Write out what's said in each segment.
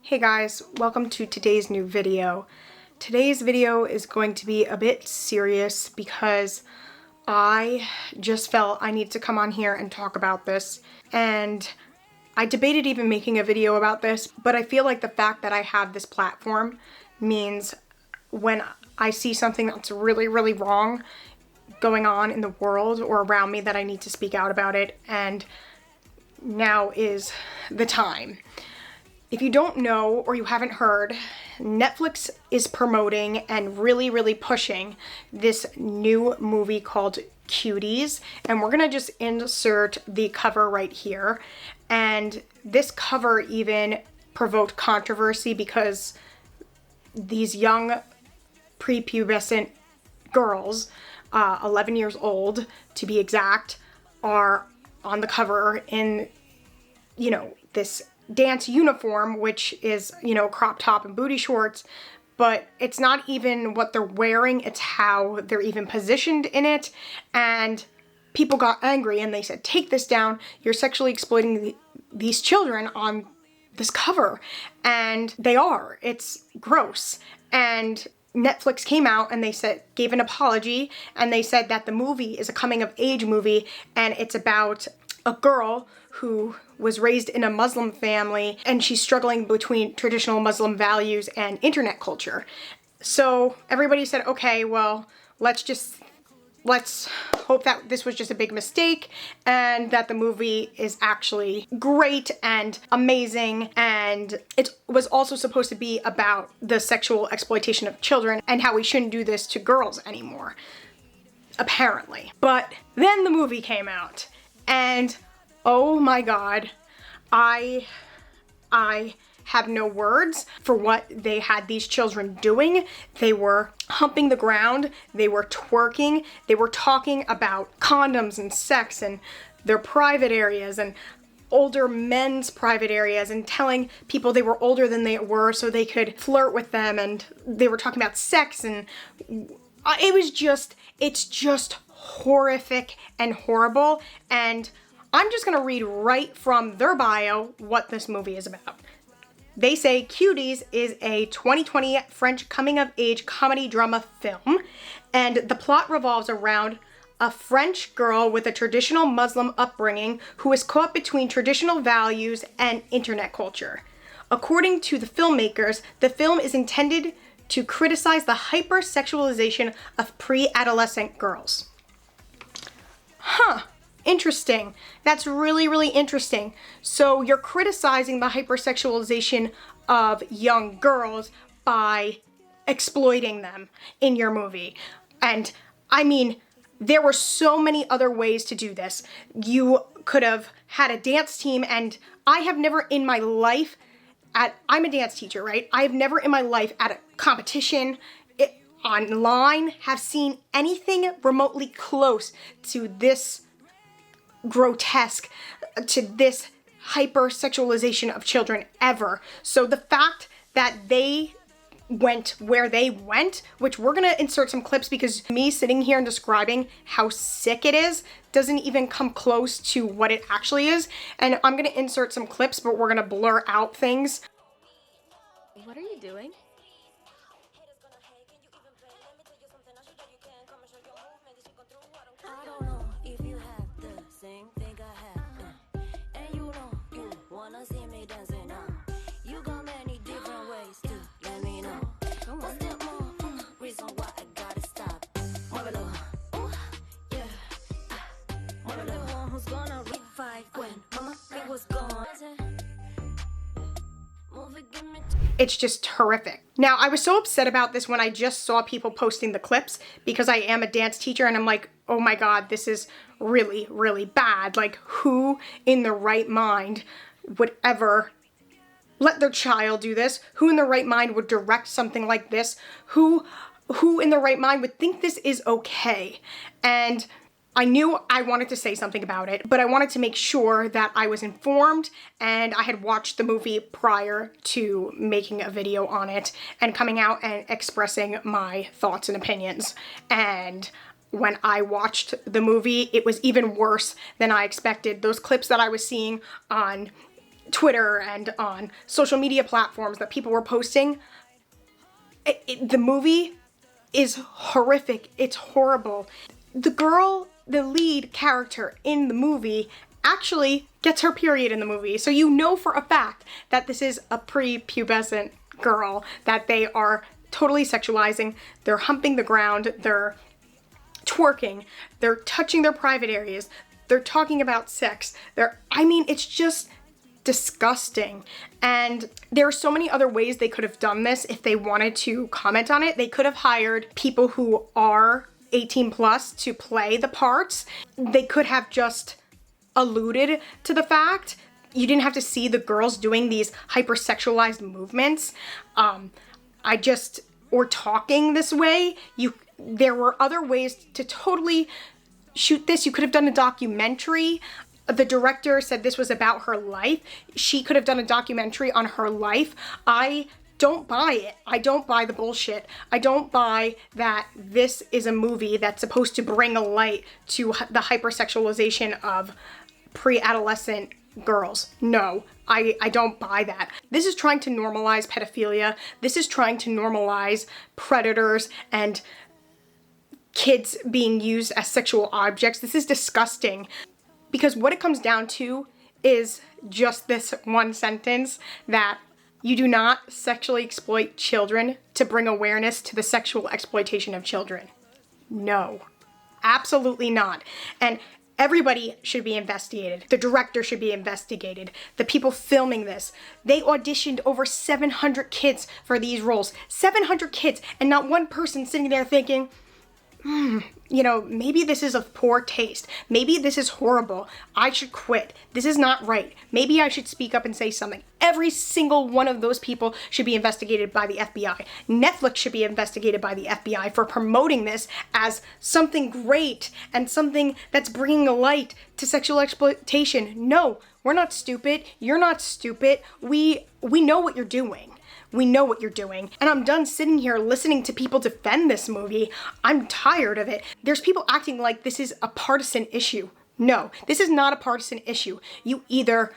Hey guys, welcome to today's new video. Today's video is going to be a bit serious because I just felt I need to come on here and talk about this, and I debated even making a video about this, but I feel like the fact that I have this platform means when I see something that's really wrong going on in the world or around me that I need to speak out about it, and now is the time. If you don't know or you haven't heard, Netflix is promoting and really pushing this new movie called Cuties, and we're gonna just insert the cover right here. And this cover even provoked controversy because these young prepubescent girls, 11 years old to be exact, are on the cover in, this dance uniform, which is, crop top and booty shorts, but it's not even what they're wearing, it's how they're even positioned in it. And people got angry and they said, take this down, you're sexually exploiting these children on this cover. And they are, it's gross. And Netflix came out and they gave an apology, and they said that the movie is a coming of age movie, and it's about a girl who was raised in a Muslim family, and she's struggling between traditional Muslim values and internet culture. So everybody said, okay, well, let's hope that this was just a big mistake and that the movie is actually great and amazing. And it was also supposed to be about the sexual exploitation of children and how we shouldn't do this to girls anymore, apparently. But then the movie came out, and oh my God, I have no words for what they had these children doing. They were humping the ground, they were twerking, they were talking about condoms and sex and their private areas and older men's private areas, and telling people they were older than they were so they could flirt with them, and they were talking about sex, and it's just horrific and horrible. And I'm just gonna read right from their bio what this movie is about. They say Cuties is a 2020 French coming-of-age comedy drama film, and the plot revolves around a French girl with a traditional Muslim upbringing who is caught between traditional values and internet culture. According to the filmmakers, the film is intended to criticize the hypersexualization of pre-adolescent girls. Huh. Interesting. That's really interesting. So you're criticizing the hypersexualization of young girls by exploiting them in your movie. And I mean, there were so many other ways to do this. You could have had a dance team, and I have never in my life I'm a dance teacher, right? I have never in my life at a competition online have seen anything remotely close to this grotesque, to this hypersexualization of children ever. So the fact that they went where they went, which we're gonna insert some clips because me sitting here and describing how sick it is doesn't even come close to what it actually is. And I'm gonna insert some clips, but we're gonna blur out things. What are you doing? I don't know if you have the same thing I have, and you know you wanna see me dancing now. You got many different ways to let me know. What's the more reason why I gotta stop? Muévelo, ooh, yeah. Muévelo, the one who's gonna revive when mama it was gone. It's just horrific. Now, I was so upset about this when I just saw people posting the clips, because I am a dance teacher, and I'm like, oh my God, this is really bad. Like, who in their right mind would ever let their child do this? Who in their right mind would direct something like this? Who in their right mind would think this is okay? And I knew I wanted to say something about it, but I wanted to make sure that I was informed and I had watched the movie prior to making a video on it and coming out and expressing my thoughts and opinions. And when I watched the movie, it was even worse than I expected. Those clips that I was seeing on Twitter and on social media platforms that people were posting, the movie is horrific. It's horrible. The girl, the lead character in the movie, actually gets her period in the movie. So you know for a fact that this is a prepubescent girl, that they are totally sexualizing. They're humping the ground. They're twerking. They're touching their private areas. They're talking about sex. I mean, it's just disgusting. And there are so many other ways they could have done this if they wanted to comment on it. They could have hired people who are 18 plus to play the parts. They could have just alluded to the fact. You didn't have to see the girls doing these hypersexualized movements. Or talking this way. There were other ways to totally shoot this. You could have done a documentary. The director said this was about her life. She could have done a documentary on her life. I don't buy it. I don't buy the bullshit. I don't buy that this is a movie that's supposed to bring a light to the hypersexualization of pre-adolescent girls. No, I don't buy that. This is trying to normalize pedophilia. This is trying to normalize predators and kids being used as sexual objects. This is disgusting. Because what it comes down to is just this one sentence, that you do not sexually exploit children to bring awareness to the sexual exploitation of children. No, absolutely not. And everybody should be investigated. The director should be investigated. The people filming this, they auditioned over 700 kids for these roles. 700 kids, and not one person sitting there thinking, maybe this is of poor taste. Maybe this is horrible. I should quit. This is not right. Maybe I should speak up and say something. Every single one of those people should be investigated by the FBI. Netflix should be investigated by the FBI for promoting this as something great and something that's bringing a light to sexual exploitation. No, we're not stupid. You're not stupid. We know what you're doing. We know what you're doing. And I'm done sitting here listening to people defend this movie. I'm tired of it. There's people acting like this is a partisan issue. No, this is not a partisan issue. You either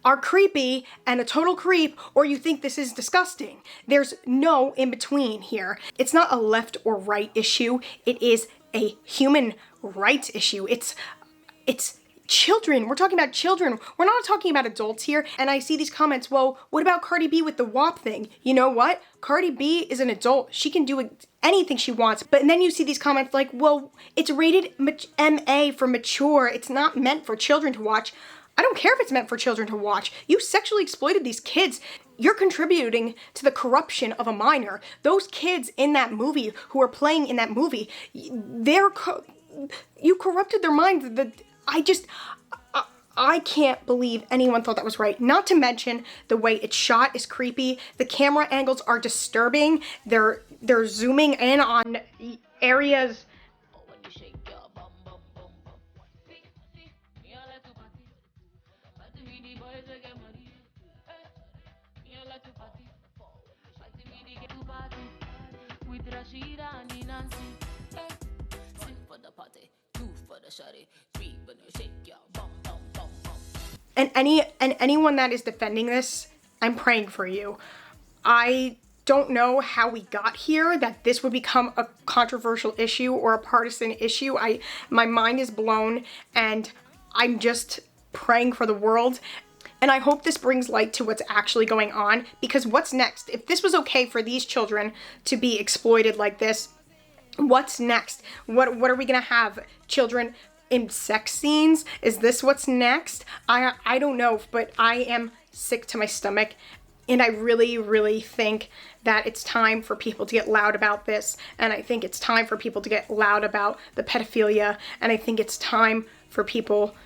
are creepy and a total creep, or you think this is disgusting. There's no in between here. It's not a left or right issue. It is a human rights issue. It's children. We're talking about children. We're not talking about adults here. And I see these comments, well, what about Cardi B with the WAP thing? You know what? Cardi B is an adult. She can do anything she wants. But then you see these comments like, well, it's rated MA for mature. It's not meant for children to watch. I don't care if it's meant for children to watch. You sexually exploited these kids. You're contributing to the corruption of a minor. Those kids in that movie who are playing in that movie, you corrupted their minds. I can't believe anyone thought that was right. Not to mention the way it's shot is creepy. The camera angles are disturbing. They're zooming in on areas. And anyone that is defending this, I'm praying for you. I don't know how we got here, that this would become a controversial issue or a partisan issue. My mind is blown, and I'm just praying for the world. And I hope this brings light to what's actually going on, because what's next? If this was okay for these children to be exploited like this, what's next? What are we gonna have? Children in sex scenes? Is this what's next? I don't know, but I am sick to my stomach, and I really, really think that it's time for people to get loud about this, and I think it's time for people to get loud about the pedophilia, and I think it's time for people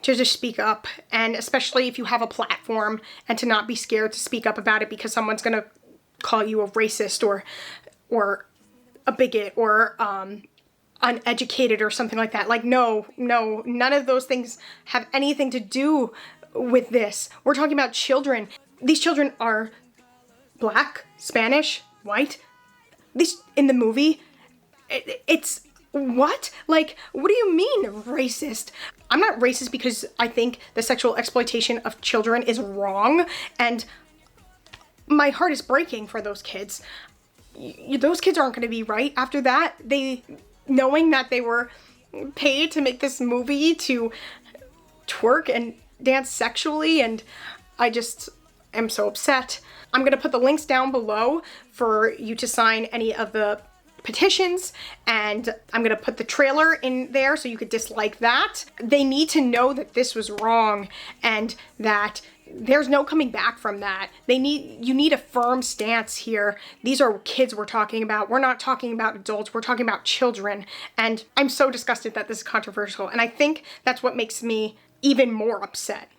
to just speak up, and especially if you have a platform, and to not be scared to speak up about it because someone's gonna call you a racist or a bigot or uneducated or something like that. Like, no, none of those things have anything to do with this. We're talking about children. These children are Black, Spanish, white. These in the movie, it's what? Like, what do you mean racist? I'm not racist because I think the sexual exploitation of children is wrong, and my heart is breaking for those kids. Those kids aren't going to be right after that. Knowing that they were paid to make this movie to twerk and dance sexually, and I just am so upset. I'm going to put the links down below for you to sign any of the petitions, and I'm going to put the trailer in there so you could dislike that. They need to know that this was wrong and that there's no coming back from that. You need a firm stance here. These are kids we're talking about. We're not talking about adults. We're talking about children. And I'm so disgusted that this is controversial. And I think that's what makes me even more upset,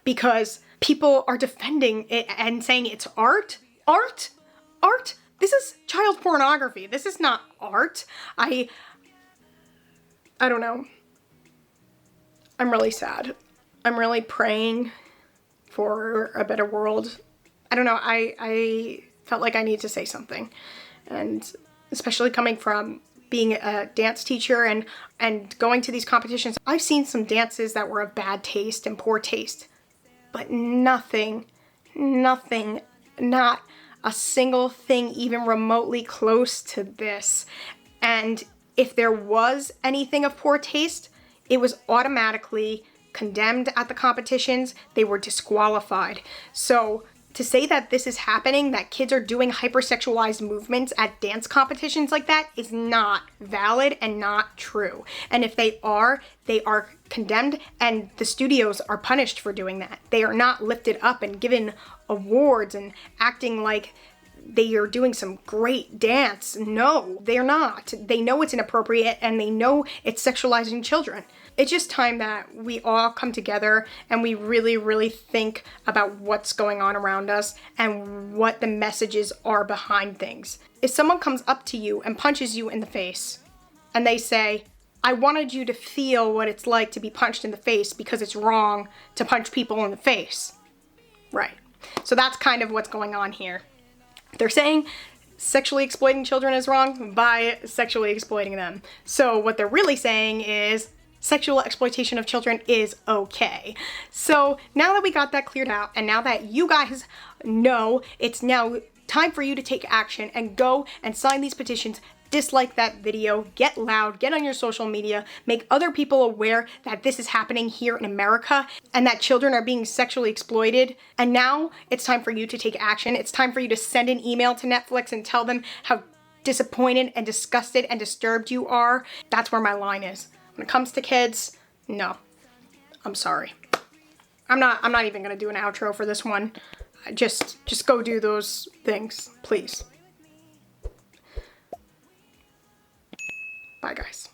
because people are defending it and saying it's art. Art? Art? This is child pornography. This is not art. I don't know. I'm really sad. I'm really praying for a better world. I don't know. I felt like I need to say something. And especially coming from being a dance teacher and going to these competitions, I've seen some dances that were of bad taste and poor taste. But nothing, not a single thing even remotely close to this. And if there was anything of poor taste, it was automatically condemned at the competitions. They were disqualified. So to say that this is happening, that kids are doing hypersexualized movements at dance competitions like that, is not valid and not true. And if they are condemned, and the studios are punished for doing that. They are not lifted up and given awards and acting like they are doing some great dance. No, they're not. They know it's inappropriate and they know it's sexualizing children. It's just time that we all come together and we really think about what's going on around us and what the messages are behind things. If someone comes up to you and punches you in the face and they say, I wanted you to feel what it's like to be punched in the face because it's wrong to punch people in the face. Right. So that's kind of what's going on here. They're saying sexually exploiting children is wrong by sexually exploiting them. So what they're really saying is sexual exploitation of children is okay. So now that we got that cleared out, and now that you guys know, it's now time for you to take action and go and sign these petitions. Dislike that video, get loud, get on your social media, make other people aware that this is happening here in America and that children are being sexually exploited. And now it's time for you to take action. It's time for you to send an email to Netflix and tell them how disappointed and disgusted and disturbed you are. That's where my line is. When it comes to kids, no, I'm sorry. I'm not even gonna do an outro for this one. Just go do those things, please. Bye, guys.